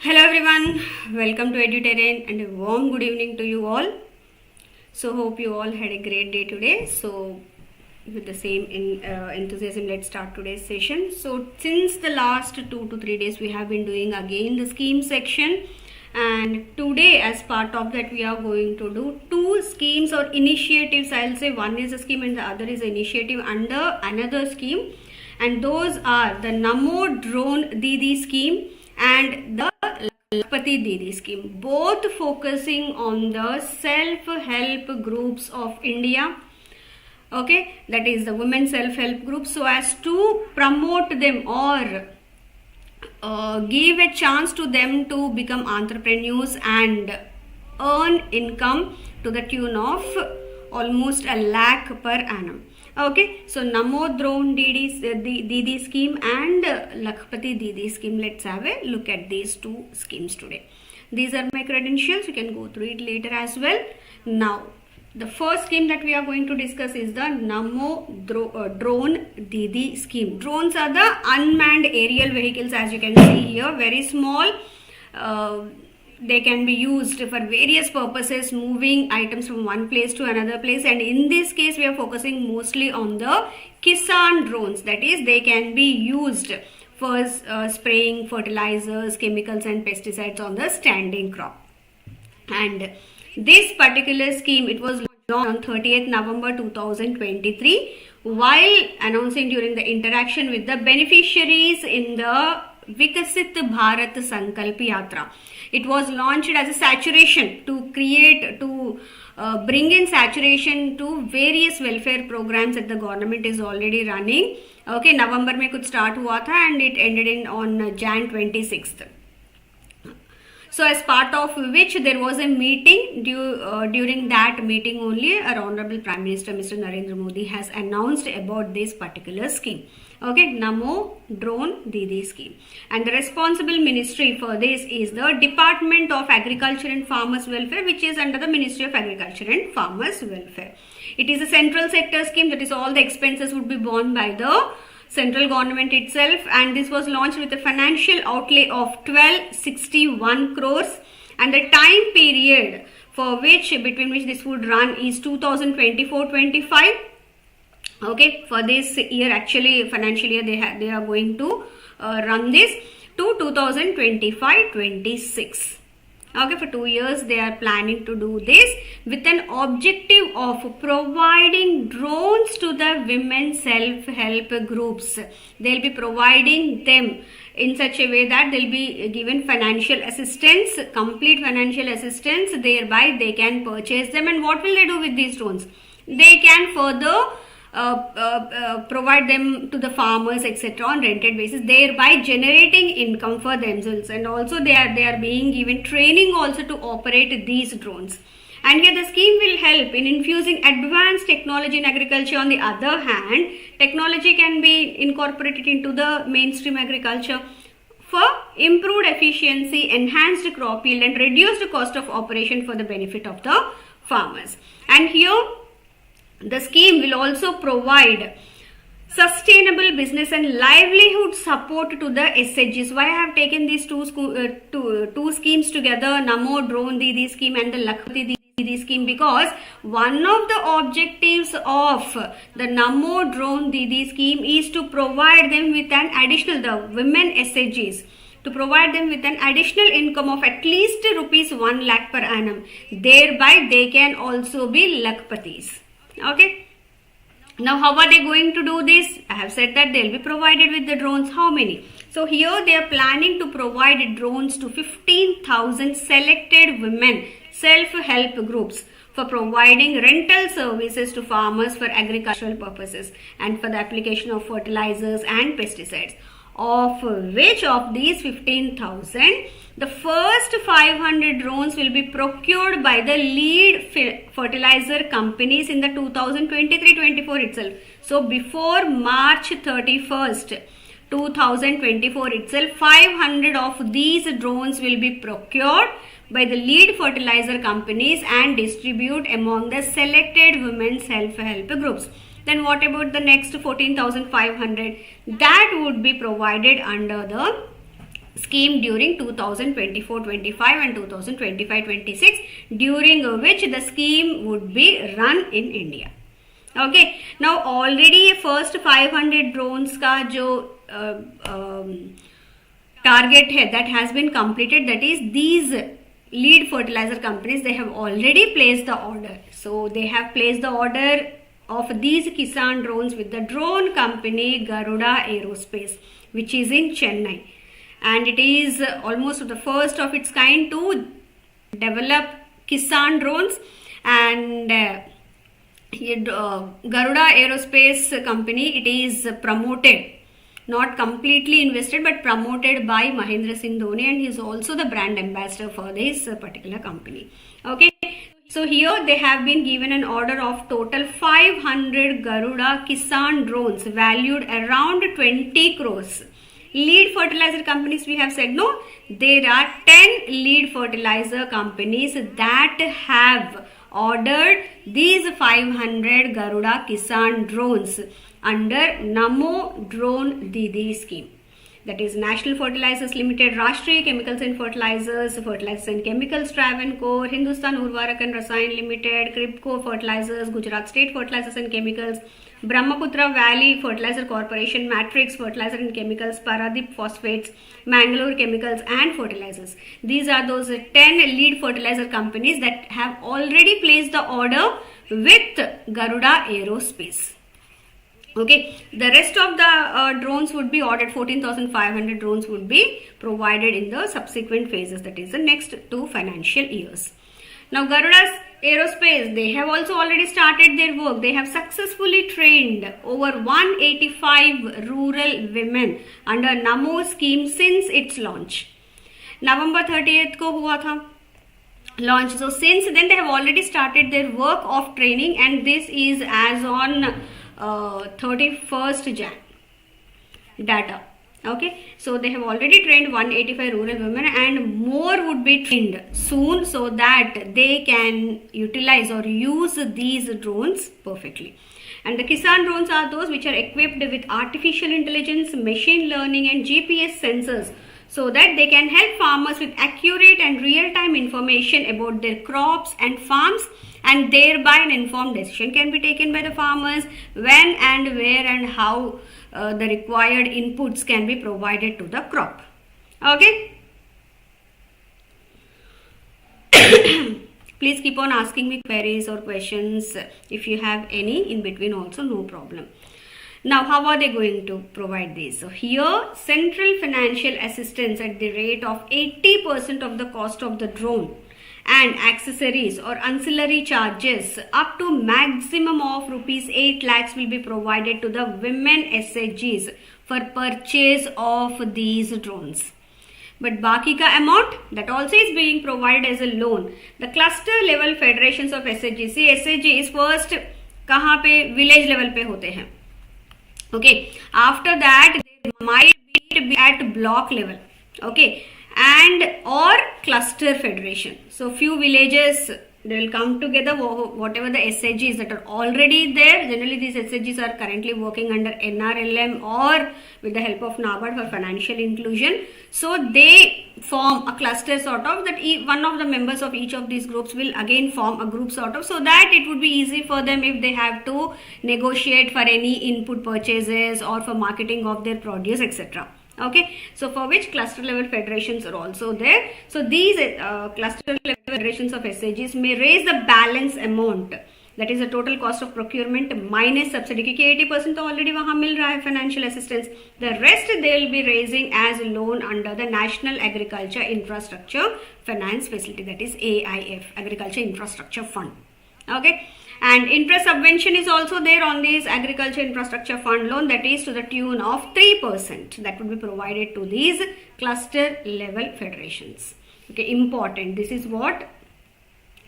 Hello everyone, welcome to EduTerrain and a warm good evening to you all. So hope you all had a great day today. So with the same enthusiasm, let's start today's session. So since the last 2 to 3 days we have been doing again the scheme section, and today as part of that we are going to do two schemes or initiatives. I'll say one is a scheme and the other is an initiative under another scheme, and those are the Namo Drone Didi scheme and the Lakhpati Didi scheme, both focusing on the self-help groups of India. Okay, that is the women self-help groups, so as to promote them or give a chance to them to become entrepreneurs and earn income to the tune of almost 1 lakh per annum. Okay, so Namo Drone Didi scheme and Lakhpati Didi scheme. Let's have a look at these two schemes today. These are my credentials. You can go through it later as well. Now, the first scheme that we are going to discuss is the Namo Drone Didi scheme. Drones are the unmanned aerial vehicles, as you can see here, very small. They can be used for various purposes, moving items from one place to another place, and in this case we are focusing mostly on the Kisan drones. That is, they can be used for spraying fertilizers, chemicals and pesticides on the standing crop. And this particular scheme, it was launched on 30th November 2023 while announcing during the interaction with the beneficiaries in the Vikasit Bharat Sankalp Yatra. It was launched as a saturation to bring in saturation to various welfare programs that the government is already running. Okay, November mein kuch start hua tha and it ended on Jan 26th. So as part of which there was a meeting, during that meeting only our Honorable Prime Minister Mr. Narendra Modi has announced about this particular scheme. Okay, Namo Drone Didi scheme. And the responsible ministry for this is the Department of Agriculture and Farmers Welfare, which is under the Ministry of Agriculture and Farmers Welfare. It is a central sector scheme, that is all the expenses would be borne by the central government itself, and this was launched with a financial outlay of 1261 crores, and the time period for between which this would run is 2024-25. Okay, for this year, actually financial year, they are going to run this to 2025-26. Okay, for 2 years they are planning to do this with an objective of providing drones to the women self-help groups. They'll be providing them in such a way that they'll be given financial assistance, complete financial assistance, thereby they can purchase them. And what will they do with these drones? They can further provide them to the farmers, etc., on rented basis, thereby generating income for themselves. And also they are being given training also to operate these drones. And here the scheme will help in infusing advanced technology in agriculture. On the other hand, technology can be incorporated into the mainstream agriculture for improved efficiency, enhanced crop yield and reduced cost of operation for the benefit of the farmers. And here the scheme will also provide sustainable business and livelihood support to the SHGs. Why I have taken these two schemes together, Namo Drone Didi scheme and the Lakhpati Didi scheme? Because one of the objectives of the Namo Drone Didi scheme is to provide them with an additional, the women SHGs, to provide them with an additional income of at least rupees 1 lakh per annum. Thereby they can also be Lakhpatis. Okay, now how are they going to do this? I have said that they will be provided with the drones. How many? So here they are planning to provide drones to 15,000 selected women self-help groups for providing rental services to farmers for agricultural purposes and for the application of fertilizers and pesticides. Of which of these 15,000, the first 500 drones will be procured by the lead fertilizer companies in the 2023-24 itself. So before March 31st, 2024 itself, 500 of these drones will be procured by the lead fertilizer companies and distribute among the selected women self-help groups. Then what about the next 14,500? That would be provided under the scheme during 2024-25 and 2025-26, during which the scheme would be run in India. Okay, now already first 500 drones का जो target है that has been completed, that is these lead fertilizer companies, they have already placed the order. So they have placed the order of these Kisan drones with the drone company Garuda Aerospace, which is in Chennai, and it is almost the first of its kind to develop Kisan drones. And Garuda Aerospace company, it is promoted, not completely invested but promoted by Mahendra Singh Dhoni, and he is also the brand ambassador for this particular company. Okay, so here they have been given an order of total 500 Garuda Kisan drones valued around 20 crores. Lead fertilizer companies, we have said no, there are 10 lead fertilizer companies that have ordered these 500 Garuda Kisan drones under Namo Drone Didi scheme. That is National Fertilizers Limited, Rashtriya Chemicals and Fertilizers, Fertilizers and Chemicals Travancore, Hindustan Urvarak and Rasayan Limited, Kripco Fertilizers, Gujarat State Fertilizers and Chemicals, Brahmaputra Valley Fertilizer Corporation, Matrix Fertilizer and Chemicals, Paradip Phosphates, Mangalore Chemicals and Fertilizers. These are those 10 lead fertilizer companies that have already placed the order with Garuda Aerospace. Okay, the rest of the drones would be ordered. 14,500 drones would be provided in the subsequent phases, that is the next 2 financial years. Now Garuda Aerospace, they have also already started their work. They have successfully trained over 185 rural women under Namo scheme since its launch. November 30th को हुआ था launch. So since then they have already started their work of training, and this is as on 31st Jan data. Okay, so they have already trained 185 rural women, and more would be trained soon so that they can utilize or use these drones perfectly. And the Kisan drones are those which are equipped with artificial intelligence, machine learning and GPS sensors, so that they can help farmers with accurate and real-time information about their crops and farms, and thereby an informed decision can be taken by the farmers when and where and how the required inputs can be provided to the crop. Okay. Please keep on asking me queries or questions if you have any in between also, no problem. Now, how are they going to provide this? So here, central financial assistance at the rate of 80% of the cost of the drone and accessories or ancillary charges up to maximum of rupees 8 lakhs will be provided to the women SHGs for purchase of these drones. But बाकी का amount, that also is being provided as a loan. The cluster level federations of SHGs, see SHGs first कहाँ पे village level पे होते हैं. Okay, after that they might be at block level. Okay, and or cluster federation. So few villages, they will come together, whatever the SHGs that are already there. Generally these SHGs are currently working under NRLM or with the help of NABARD for financial inclusion. So they form a cluster sort of, that one of the members of each of these groups will again form a group sort of, so that it would be easy for them if they have to negotiate for any input purchases or for marketing of their produce, etc. Okay, so for which cluster level federations are also there. So these cluster level federations of SHGs may raise the balance amount, that is the total cost of procurement minus subsidy, क्योंकि 80% तो already वहाँ मिल रहा है financial assistance. The rest they will be raising as a loan under the National Agriculture Infrastructure Finance Facility, that is AIF, Agriculture Infrastructure Fund. Okay, and interest subvention is also there on this Agriculture Infrastructure Fund loan, that is to the tune of 3% that would be provided to these cluster level federations. Okay, important. This is what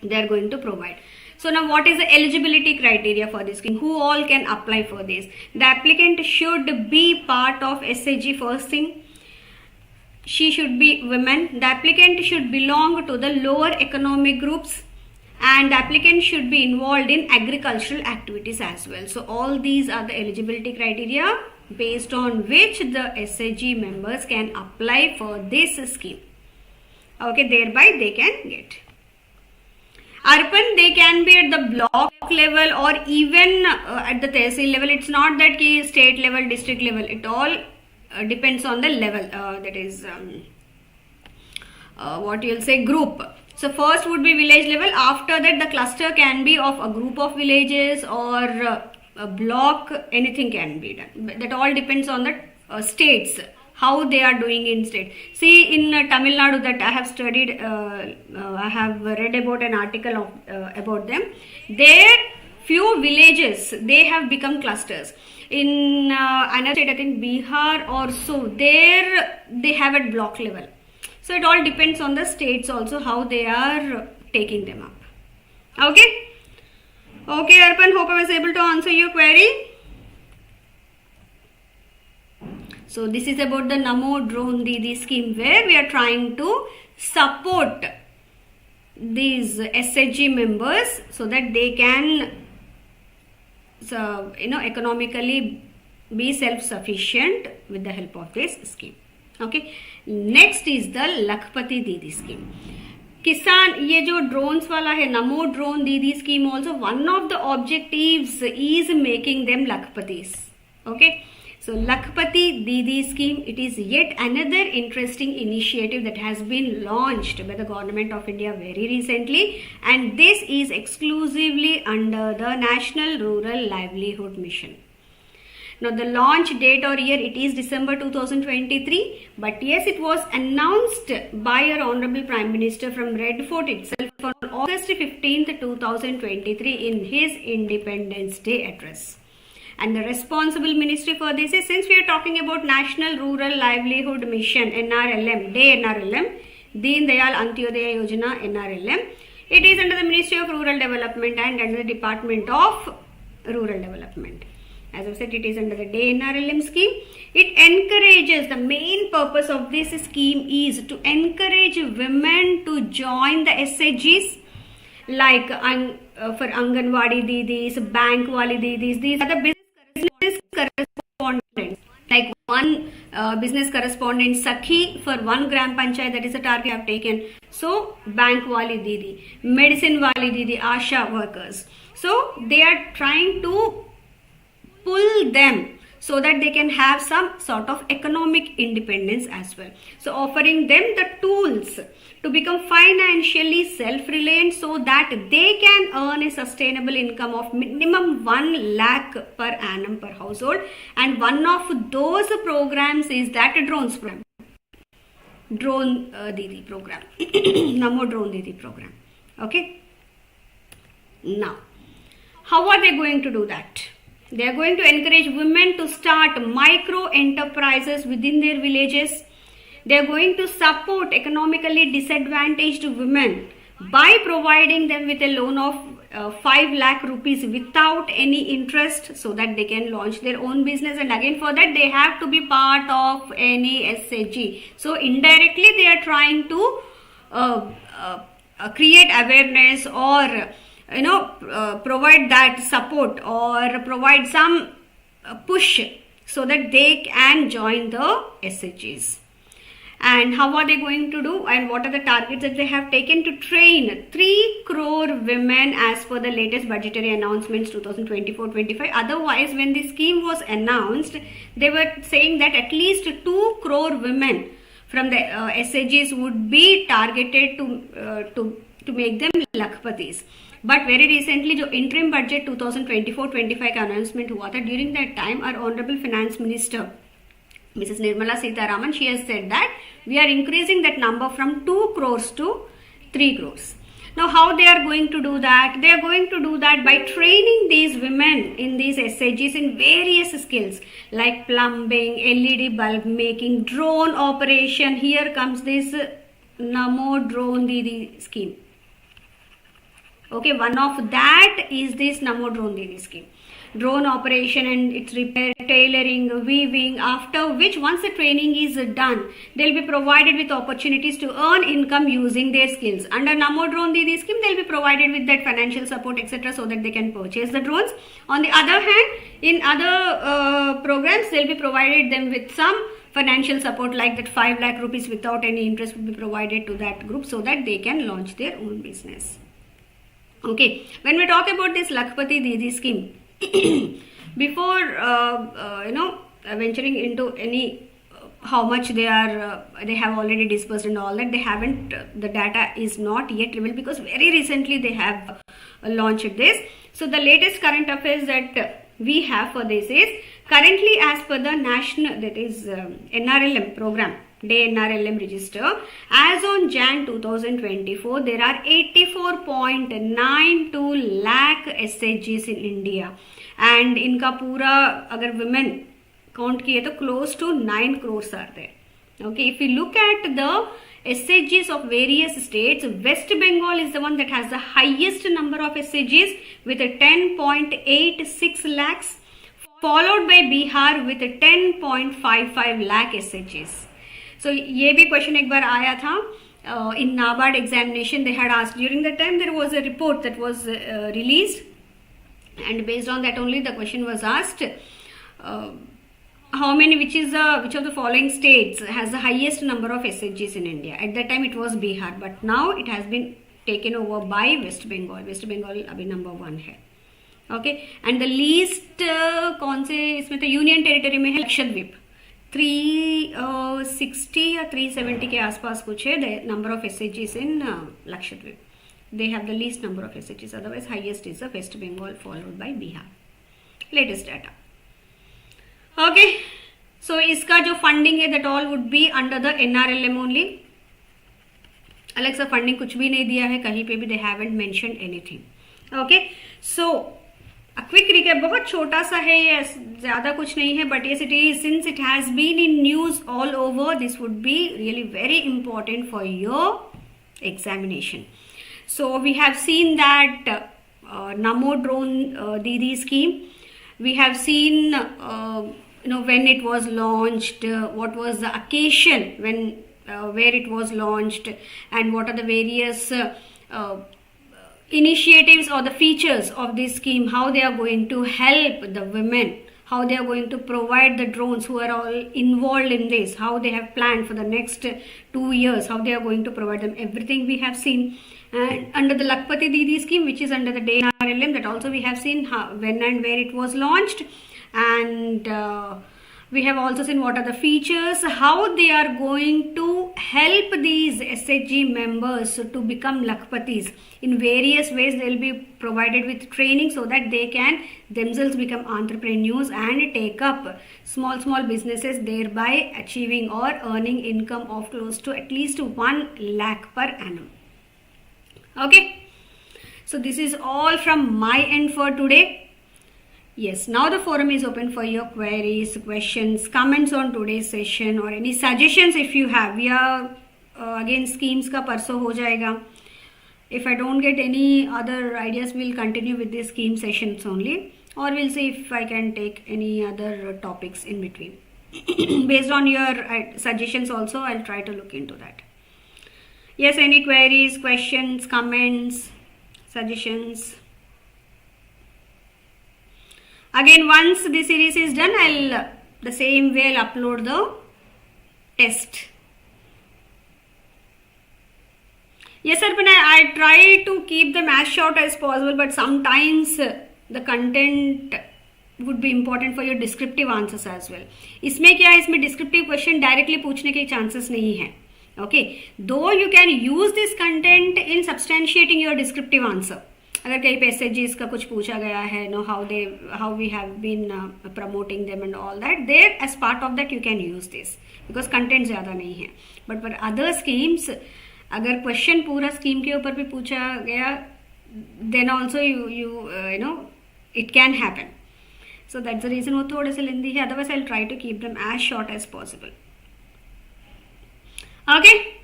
they are going to provide. So now what is the eligibility criteria for this scheme? Who all can apply for this? The applicant should be part of SHG first thing. She should be women. The applicant should belong to the lower economic groups, and the applicant should be involved in agricultural activities as well. So all these are the eligibility criteria based on which the SHG members can apply for this scheme. Okay, thereby they can get. Arpan, they can be at the block level or even at the tehsil level. It's not that ki state level, district level. It all depends on the level. That is what you'll say group. So first would be village level. After that, the cluster can be of a group of villages or a block. Anything can be done. That all depends on the states, how they are doing in state. See, in Tamil Nadu, that I have studied, I have read about an article of, about them. There, few villages, they have become clusters. In another state, I think Bihar or so, there they have at block level. So it all depends on the states also, how they are taking them up. Okay? Okay, Arpan, hope I was able to answer your query. So this is about the Namo Drone Didi scheme, where we are trying to support these SHG members so that they can, economically be self-sufficient with the help of this scheme. Okay. Next is the Lakhpati Didi scheme. किसान, ये जो drones वाला है, Namo Drone Didi scheme, also one of the objectives is making them Lakhpatis. Okay. So Lakhpati Didi scheme, it is yet another interesting initiative that has been launched by the government of India very recently, and this is exclusively under the National Rural Livelihood Mission. Now the launch date or year, it is December 2023, but yes, it was announced by our Honorable Prime Minister from Red Fort itself on August 15th, 2023 in his Independence Day address. And the responsible ministry for this is, since we are talking about National Rural Livelihood Mission, NRLM, DNRLM, Deen Dayal Antyodaya Yojana, NRLM, it is under the Ministry of Rural Development and under the Department of Rural Development. As I said, it is under the DNRLM scheme. It encourages, the main purpose of this scheme is to encourage women to join the SHGs, like for Anganwadi Didis, Bank Wali Didis. These are the business correspondents. Like one business correspondent Sakhi for one Gram Panchayat, that is a target I have taken. So, Bank Wali Didi, Medicine Wali Didi, Asha workers. So, they are trying to pull them so that they can have some sort of economic independence as well. So offering them the tools to become financially self-reliant so that they can earn a sustainable income of minimum 1 lakh per annum per household. And one of those programs is that drones program. Drone Didi program. Namo Drone Didi program. Okay. Now, how are they going to do that? They are going to encourage women to start micro enterprises within their villages. They are going to support economically disadvantaged women by providing them with a loan of 5 lakh rupees without any interest so that they can launch their own business. And again, for that they have to be part of any SHG. So indirectly they are trying to create awareness or provide that support or provide some push so that they can join the SHGs. And how are they going to do, and what are the targets that they have taken? To train 3 crore women as per the latest budgetary announcements 2024-25. Otherwise, when the scheme was announced, they were saying that at least 2 crore women from the SHGs would be targeted to make them Lakhpatis. But very recently, जो interim budget 2024-25 का announcement हुआ था, during that time, our Honorable Finance Minister, Mrs. Nirmala Sitharaman, she has said that we are increasing that number from 2 crores to 3 crores. Now, how they are going to do that? They are going to do that by training these women in these SHGs in various skills like plumbing, LED bulb making, drone operation. Here comes this Namo Drone Didi scheme. Okay, one of that is this Namo Drone Didi scheme. Drone operation and its repair, tailoring, weaving, after which once the training is done, they'll be provided with opportunities to earn income using their skills. Under Namo Drone Didi scheme, they'll be provided with that financial support, etc., so that they can purchase the drones. On the other hand, in other programs, they'll be provided them with some financial support, like that 5 lakh rupees without any interest will be provided to that group, so that they can launch their own business. Okay, when we talk about this Lakhpati Didi scheme, before venturing into any how much they have already disbursed and all that, they haven't, the data is not yet revealed, because very recently they have launched this. So the latest current affairs that we have for this is, currently as per the national, that is NRLM program, Day NRLM register, as on Jan 2024, there are 84.92 lakh SHGs in India, and इनका पूरा अगर women count किए तो close to 9 crores are there. Okay, if you look at the SHGs of various states, West Bengal is the one that has the highest number of SHGs with 10.86 lakhs, followed by Bihar with 10.55 lakh SHGs. So ये भी question एक बार आया था in NABARD examination. They had asked, during that time there was a report that was released, and based on that only the question was asked, how many, which of the following states has the highest number of SHGs in India. At that time it was Bihar, but now it has been taken over by West Bengal. West Bengal अभी number 1 है. Okay, and the least कौन से इसमें तो union territory में है लक्षद्वीप, 360 या 370 के आसपास कुछ है the number of SHGs in Lakshadweep. They have the least number of SHGs. Otherwise highest is the West Bengal, followed by Bihar. Latest data. Okay, so इसका जो funding है that all would be under the NRLM only. अलग सा funding कुछ भी नहीं दिया है कहीं पे भी, they haven't mentioned anything. Okay, so a quick recap, बहुत छोटा सा है ये, ज़्यादा कुछ नहीं है, but yes it is, since it has been in news all over, this would be really very important for your examination. So we have seen that Namo Drone Didi scheme. We have seen when it was launched, what was the occasion when where it was launched, and what are the various initiatives or the features of this scheme, how they are going to help the women, how they are going to provide the drones who are all involved in this, how they have planned for the next 2 years, how they are going to provide them, everything we have seen. And under the Lakhpati Didi scheme, which is under the Day NRLM, that also we have seen when and where it was launched, and we have also seen what are the features, how they are going to help these SHG members to become Lakhpatis. In various ways they will be provided with training so that they can themselves become entrepreneurs and take up small businesses, thereby achieving or earning income of close to at least 1 lakh per annum. Okay, so this is all from my end for today. Yes, now the forum is open for your queries, questions, comments on today's session, or any suggestions if you have. We are again schemes का परसों हो जाएगा. If I don't get any other ideas, we'll continue with these scheme sessions only, or we'll see if I can take any other topics in between. Based on your suggestions also, I'll try to look into that. Yes, any queries, questions, comments, suggestions? Again, once this series is done, I'll the same way I'll upload the test. Yes sir, but I try to keep them as short as possible, but sometimes the content would be important for your descriptive answers as well. इसमें क्या है, इसमें descriptive question directly पूछने के chances नहीं है. Okay, though you can use this content in substantiating your descriptive answer. अगर कहीं पे SHGs का कुछ पूछा गया है, how we have been promoting them and all that, there as part of that you can use this, because content ज़्यादा नहीं है. But for other schemes, अगर question पूरा scheme के ऊपर भी पूछा गया, then also it can happen. So that's the reason वो थोड़े से लेंदी है. Otherwise I'll try to keep them as short as possible. Okay.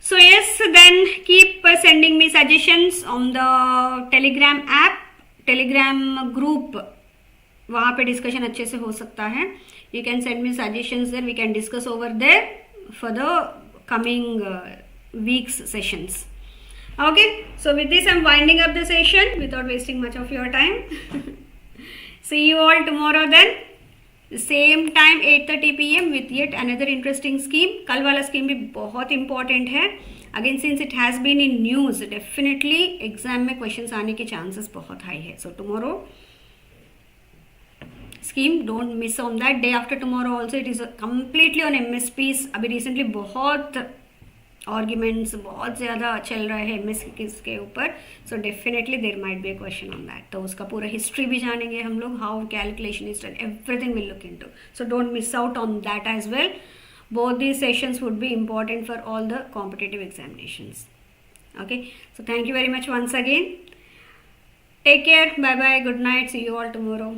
So yes, then keep sending me suggestions on the Telegram app, Telegram group. वहाँ पे discussion अच्छे से हो सकता है. You can send me suggestions there. We can discuss over there for the coming weeks sessions. Okay. So with this, I'm winding up the session without wasting much of your time. See you all tomorrow then. Same time 8:30 PM with yet another interesting scheme. कल वाला scheme भी बहुत important है. Again since it has been in news, definitely exam में questions आने के chances बहुत high है. So tomorrow scheme, don't miss on that. Day after tomorrow also it is completely on MSPs. अभी रिसेंटली बहुत आर्ग्यूमेंट्स बहुत ज़्यादा चल रहा है MSPs के ऊपर. So definitely there might be a question on that. तो उसका पूरा हिस्ट्री भी जानेंगे हम लोग, how calculation is done, everything will look into. So don't miss out on that as well. Both these sessions would be important for all the competitive examinations. Okay, so thank you very much once again. Take care. Bye bye. Good night. See you all tomorrow.